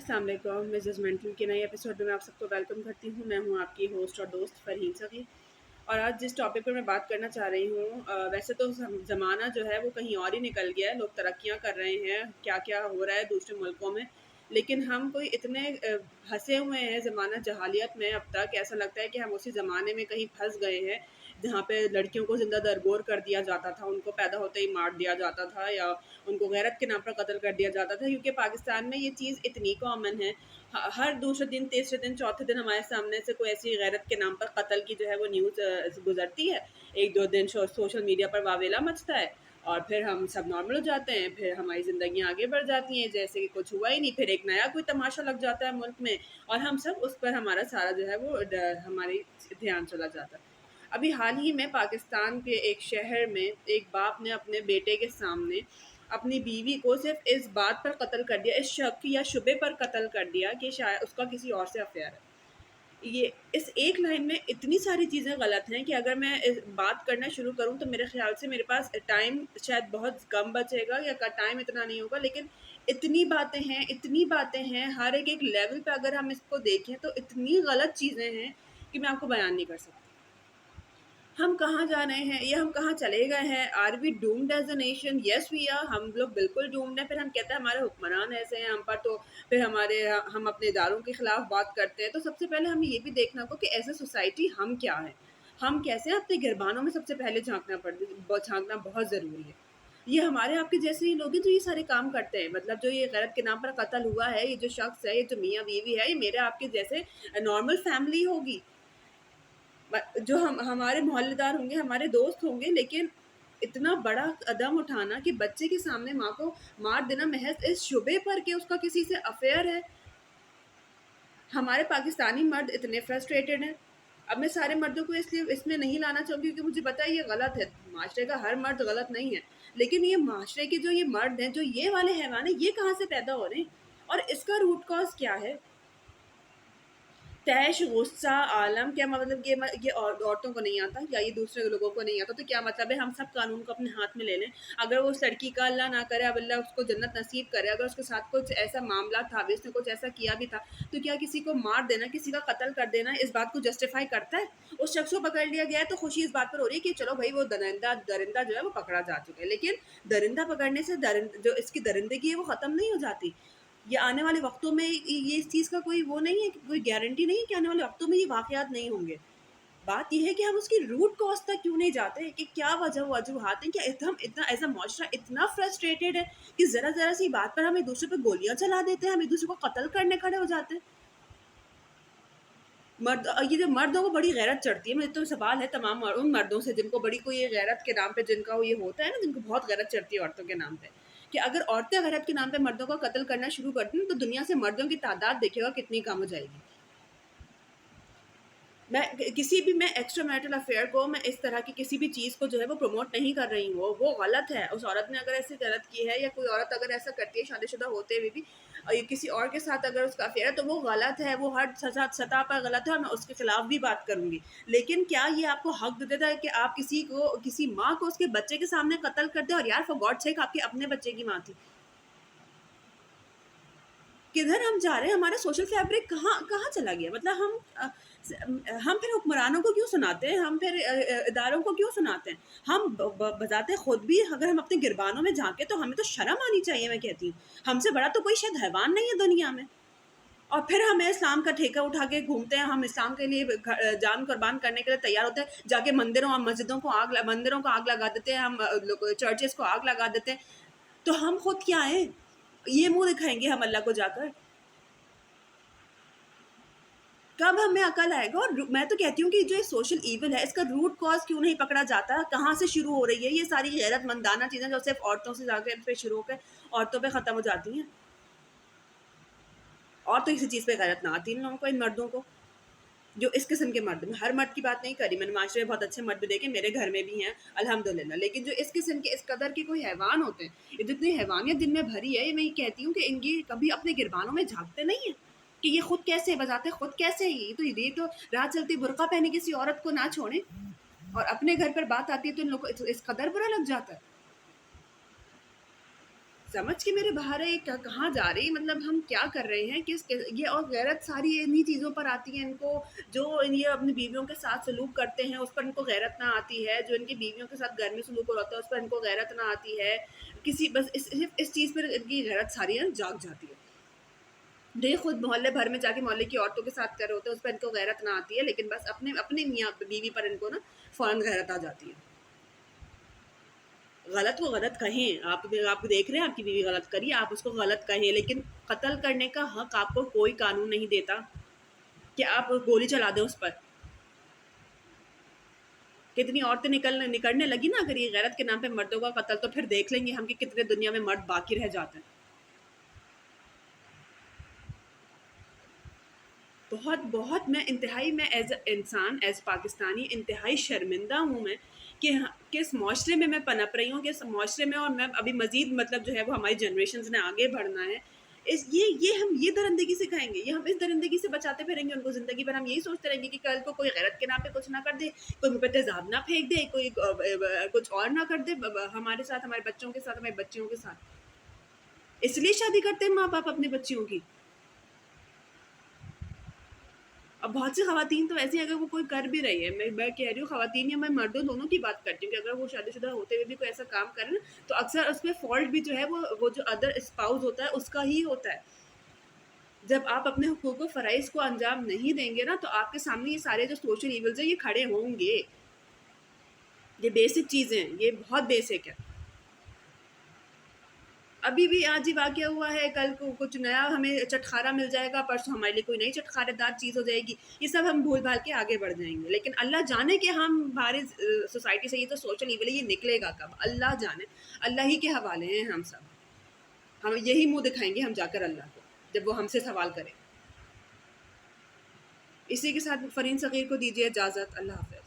अस्सलाम वालेकुम। मैं जजमेंटल के नए एपिसोड में आप सबको वेलकम करती हूँ। मैं हूँ आपकी होस्ट और दोस्त फरहीन सगी। और आज जिस टॉपिक पर मैं बात करना चाह रही हूँ, वैसे तो ज़माना जो है वो कहीं और ही निकल गया है। लोग तरक्कियाँ कर रहे हैं, क्या क्या हो रहा है दूसरे मुल्कों में, लेकिन हम कोई इतने फंसे हुए हैं ज़माना जहालियत में। अब तक ऐसा लगता है कि हम उसी ज़माने में कहीं फंस गए हैं जहाँ पे लड़कियों को ज़िंदा दरगोर कर दिया जाता था, उनको पैदा होते ही मार दिया जाता था या उनको गैरत के नाम पर कत्ल कर दिया जाता था। क्योंकि पाकिस्तान में ये चीज़ इतनी कॉमन है, हर दूसरे दिन, तीसरे दिन, चौथे दिन हमारे सामने से कोई ऐसी गैरत के नाम पर कत्ल की जो है वो न्यूज़ गुजरती है। एक दो दिन सोशल मीडिया पर वावेला मचता है और फिर हम सब नॉर्मल हो जाते हैं, फिर हमारी ज़िंदगियाँ आगे बढ़ जाती हैं जैसे कि कुछ हुआ ही नहीं। फिर एक नया कोई तमाशा लग जाता है मुल्क में और हम सब उस पर हमारा सारा जो है वो हमारी ध्यान चला जाता है। अभी हाल ही में पाकिस्तान के एक शहर में एक बाप ने अपने बेटे के सामने अपनी बीवी को सिर्फ इस बात पर कत्ल कर दिया, इस शक या शुबे पर कत्ल कर दिया कि शायद उसका किसी और से अफेयर है। ये इस एक लाइन में इतनी सारी चीज़ें गलत हैं कि अगर मैं बात करना शुरू करूं तो मेरे ख्याल से मेरे पास टाइम शायद बहुत कम बचेगा या का टाइम इतना नहीं होगा। लेकिन इतनी बातें हैं, इतनी बातें हैं, हर एक एक लेवल पे अगर हम इसको देखें तो इतनी गलत चीज़ें हैं कि मैं आपको बयान नहीं कर सकती। हम कहाँ जा रहे हैं, ये हम कहाँ चले गए हैं? Are we doomed as a nation? Yes we are. हम लोग बिल्कुल डूम्ड हैं। फिर हम कहते हैं हमारे हुक्मरान ऐसे हैं, हम पर तो फिर हम अपने इदारों के खिलाफ बात करते हैं। तो सबसे पहले हमें ये भी देखना होगा कि एज ए सोसाइटी हम क्या हैं, हम कैसे हैं। अपने गिरबानों में सबसे पहले झांकना बहुत ज़रूरी है। ये हमारे आपके जैसे ही लोग हैं जो ये सारे काम करते हैं, मतलब जो ये गैरत के नाम पर कत्ल हुआ है, ये जो शख्स है, ये जो मियाँ बीवी है, ये मेरे आपके जैसे नॉर्मल फैमिली होगी, जो हम हमारे मोहल्लेदार होंगे, हमारे दोस्त होंगे। लेकिन इतना बड़ा कदम उठाना कि बच्चे के सामने माँ को मार देना महज इस शुबे पर कि उसका किसी से अफेयर है। हमारे पाकिस्तानी मर्द इतने फ्रस्ट्रेटेड हैं। अब मैं सारे मर्दों को इसलिए इसमें नहीं लाना चाहूँगी क्योंकि मुझे पता है ये गलत है, माशरे का हर मर्द गलत नहीं है। लेकिन ये माशरे के जो ये मर्द हैं, जो ये वाले हैवान हैं, ये कहाँ से पैदा हो रहे हैं और इसका रूट कॉज क्या है? तैश, गुस्सा, आलम, क्या मतलब ये औरतों को नहीं आता या ये दूसरे लोगों को नहीं आता, तो क्या मतलब है हम सब कानून को अपने हाथ में ले लें? अगर वो उस लड़की का, अल्लाह ना करे, अब अल्लाह उसको जन्नत नसीब करे, अगर उसके साथ कुछ ऐसा मामला था, अभी उसने कुछ ऐसा किया भी था, तो क्या किसी को मार देना, किसी का कत्ल कर देना इस बात को जस्टिफाई करता है? उस शख्स को पकड़ लिया गया है तो खुशी इस बात पर हो रही है कि चलो भाई वो दरिंदा जो है वो पकड़ा जा चुका है। लेकिन दरिंदा पकड़ने से जो इसकी दरिंदगी है वो ख़त्म नहीं हो जाती। ये आने वाले वक्तों में ये इस चीज़ का कोई वो नहीं है, कोई गारंटी नहीं है कि आने वाले वक्तों में ये वाक़यात नहीं होंगे। बात ये है कि हम उसकी रूट कॉज़ तक क्यों नहीं जाते कि क्या वजूहात हैं? क्या हम इतना एज़ अ मुआशरा इतना फ्रस्ट्रेटेड है कि ज़रा-ज़रा सी बात पर हम एक-दूसरे पे गोलियाँ चला देते हैं, हम एक-दूसरे को कत्ल करने खड़े हो जाते हैं? ये जो मर्दों को बड़ी गैरत चढ़ती है, मेरे तो सवाल है तमाम उन मर्दों से जिनको बड़ी कोई ये गैरत के नाम पे जिनका वो ये होता है ना, जिनको बहुत गैरत चढ़ती है औरतों के नाम पे, कि अगर औरतें गैरत के नाम पे मर्दों को कत्ल करना शुरू कर दें तो दुनिया से मर्दों की तादाद देखिएगा कितनी कम हो जाएगी। मैं एक्स्ट्रा मैरिटल अफेयर को, मैं इस तरह की किसी भी चीज़ को जो है वो प्रमोट नहीं कर रही हूँ, वो गलत है। उस औरत ने अगर ऐसी गलत की है या कोई औरत अगर ऐसा करती है शादीशुदा होते हुए भी और ये किसी और के साथ अगर उसका अफेयर है तो वो गलत है, वो हर सतह पर गलत है और मैं उसके खिलाफ भी बात करूँगी। लेकिन क्या ये आपको हक देता है कि आप किसी माँ को उसके बच्चे के सामने कत्ल कर दें? और यार फॉर गॉड सेक आपके अपने बच्चे की माँ थी। किधर हम जा रहे हैं? हमारा सोशल फैब्रिक कहाँ कहाँ चला गया? मतलब हम फिर हुक्मरानों को क्यों सुनाते हैं? हम फिर इदारों को क्यों सुनाते हैं? हम बजाते खुद भी अगर हम अपने गिरबानों में झाँकें तो हमें तो शर्म आनी चाहिए, मैं कहती हूँ। हमसे बड़ा तो कोई शायद हैवान नहीं है दुनिया में। और फिर हमें इस्लाम का ठेका उठा के घूमते हैं, हम इस्लाम के लिए जान कुर्बान करने के लिए तैयार होते हैं, जाके मंदिरों और मस्जिदों को मंदिरों को आग लगा देते हैं, हम चर्चेज़ को आग लगा देते हैं। तो हम खुद क्या हैं? ये मुँह दिखाएँगे हम अल्लाह को जाकर? कब हमें अकल आएगा? और मैं तो कहती हूँ कि जो ये सोशल ईविल है इसका रूट कॉज क्यों नहीं पकड़ा जाता? कहाँ से शुरू हो रही है ये सारी गैरतमंदाना चीज़ें जो सिर्फ औरतों से जाके पे शुरू होकर औरतों पे ख़त्म हो जाती हैं? और तो किसी चीज़ पे गैरत ना आती इन लोगों को, इन मर्दों को, जो इस किस्म के मर्द। मैं हर मर्द की बात नहीं कर रही, मैंने माशरे में बहुत अच्छे मर्द भी देखे, मेरे घर में भी हैं अल्हम्दुलिल्लाह। लेकिन जो इस किस्म के इस कदर के कोई हैवान होते हैं, ये जितनी हैवानियत दिन में भरी है, ये मैं ये कहती हूँ कि इनकी कभी अपने गिरबानों में झाँकते नहीं हैं कि ये खुद कैसे बजाते हैं, खुद कैसे हैं? ये तो राह चलती बुर्का पहने किसी औरत को ना छोड़ें और अपने घर पर बात आती है तो इन लोगों को इस कदर बुरा लग जाता है। समझ के मेरे बाहर है, कहाँ जा रही, मतलब हम क्या कर रहे हैं, ये और गैरत सारी इन्हीं चीज़ों पर आती है इनको। जो ये अपनी बीवियों के साथ सलूक करते हैं उस पर इनको गैरत ना आती है, जो इनकी बीवियों के साथ घर में सलूक होता है उस पर इनको गैरत ना आती है। किसी बस सिर्फ इस चीज़ पर इनकी गैरत सारी है जाग जाती है। ये खुद मोहल्ले भर में जाके मोहल्ले की औरतों के साथ कर रहे होते हैं, उस पर इनको गैरत ना आती है, लेकिन बस अपने अपने मियाँ बीवी पर इनको ना फ़ौरन गैरत आ जाती है। गलत को गलत कहें, आप देख रहे हैं आपकी बीवी गलत करी, आप उसको गलत कहें, लेकिन कत्ल करने का हक आपको कोई कानून नहीं देता कि आप गोली चला दें उस पर। कितनी औरतें निकलने लगी ना अगर ये गैरत के नाम पे मर्दों का कत्ल, तो फिर देख लेंगे हम कि कितने दुनिया में मर्द बाकी रह जाते हैं। बहुत बहुत मैं एज इंसान, एज पाकिस्तानी इंतहाई शर्मिंदा हूँ मैं कि किस माशरे में मैं पनप रही हूँ, किस माशरे में, और मैं अभी मज़ीद मतलब जो है वो हमारी जनरेशन ने आगे बढ़ना है। ये हम ये दरिंदगी सिखाएंगे, ये हम इस दरिंदगी से बचाते फिरेंगे उनको ज़िंदगी भर। हम यही सोचते रहेंगे कि कल को कोई गैरत के नाम पे कुछ ना कर दे, कोई मुँह पे तेज़ाब ना फेंक दे, कोई कुछ और ना कर दे हमारे साथ, हमारे बच्चों के साथ, हमारे बच्चियों के साथ। इसलिए शादी करते हैं माँ बाप अपने बच्चियों की। अब बहुत सी ख़वातीन तो ऐसी हैं, अगर वो कोई कर भी रही है, मैं कह रही हूँ ख़वातीन या मैं मर्दों दोनों की बात करती हूँ कि अगर वो शादीशुदा होते हुए भी कोई ऐसा काम करे ना, तो अक्सर उसमें फ़ॉल्ट भी जो है वो जो अदर स्पाउस होता है उसका ही होता है। जब आप अपने हुकूक व फ़राइज़ को अंजाम नहीं देंगे ना, तो आपके सामने ये सारे जो सोशल इविल्स हैं ये खड़े होंगे। ये बेसिक चीज़ें हैं, ये बहुत बेसिक है। अभी भी आज ही वाक़या हुआ है, कल को कुछ नया हमें चटखारा मिल जाएगा, परसों हमारे लिए कोई नई चटखारेदार चीज़ हो जाएगी। ये सब हम भूल-भाल के आगे बढ़ जाएँगे। लेकिन अल्लाह जाने कि हम हमारे सोसाइटी से ये जो सोशल ईविल है ये निकलेगा कब? अल्लाह जाने। अल्लाह ही के हवाले हैं हम सब। हम यही मुँह दिखाएँगे हम जाकर अल्लाह को, जब वो हमसे सवाल करें। इसी के साथ फ़रहीन सग़ीर को दीजिए इजाज़त। अल्लाह हाफ़िज़।